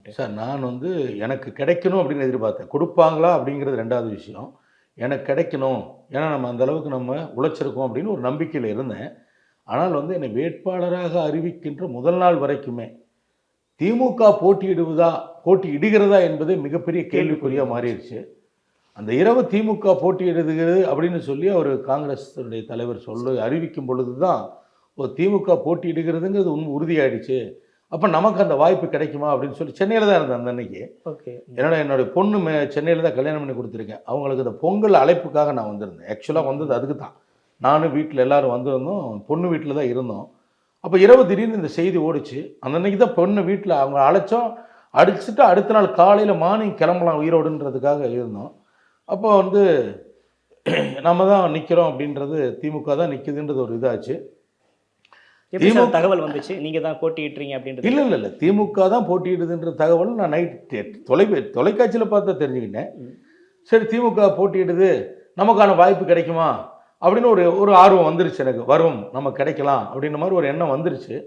உங்களுக்கு? சார் நான் வந்து எனக்கு கிடைக்கணும் அப்படின்னு எதிர்பார்த்தேன். கொடுப்பாங்களா அப்படிங்கிறது 2வது விஷயம். எனக்கு கிடைக்கணும். ஏன்னா நம்ம அந்த அளவுக்கு நம்ம உழைச்சிருக்கோம் அப்படின்னு ஒரு நம்பிக்கையில இருந்தேன். ஆனால் வந்து என்னை வேட்பாளராக அறிவிக்கின்ற முதல் நாள் வரைக்குமே, திமுக போட்டியிடுகிறதா என்பதே மிகப்பெரிய கேள்விக்குறியா கேள்விக்குறியா போச்சு. மாறிருச்சு. அந்த இரவு திமுக போட்டியிடுகிறது அப்படின்னு சொல்லி அவரு காங்கிரஸுடைய தலைவர் அறிவிக்கும் பொழுது தான், ஓ! திமுக போட்டியிடுகிறதுங்கிறது உறுதியாயிடுச்சு. அப்ப நமக்கு அந்த வாய்ப்பு கிடைக்குமா அப்படின்னு சொல்லி சென்னையில தான் இருந்தேன் அந்த அன்னைக்கு. ஓகே. என்னுடைய பொண்ணு சென்னையில தான் கல்யாணம் பண்ணி குடுத்துருக்கேன். அவங்களுக்கு இந்த பொங்கல் அழைப்புக்காக நான் வந்திருந்தேன். ஆக்சுவலா வந்தது அதுக்கு தான். நானும் வீட்ல எல்லாரும் வந்திருந்தோம். பொண்ணு வீட்ல தான் இருந்தோம். அப்ப இரவு திடீர்னு இந்த செய்தி ஓடுச்சு. அந்த அன்னைக்கு தான் பொண்ணு வீட்ல அவங்க அழைச்சோம். அடிச்சுட்டு அடுத்த நாள் காலையில மார்னிங் கிளம்பலாம் ஈரோடுன்றதுக்காக இருந்தோம். அப்போ வந்து நம்ம தான் நிக்கிறோம் அப்படின்றது திமுக தான் நிக்குதுன்றது ஒரு இதாச்சு. எப்படி சார் தகவல் வந்துச்சு? நீங்க தான் போட்டியிடுறீங்க அப்படின்றது? இல்ல. திமுக தான் போட்டியிடுதுன்ற தகவல் நான் நைட் தொலைக்காட்சியில பார்த்து தான் தெரிஞ்சுக்கிட்டேன். ம். சரி திமுக போட்டியிடுது, நமக்கான வாய்ப்பு கிடைக்குமா? அப்படின்னு ஒரு ஒரு ஆர்வம் வந்துருச்சு எனக்கு. வரும், நமக்கு கிடைக்கலாம் அப்படின்ற மாரி ஒரு எண்ணம் வந்துருச்சு.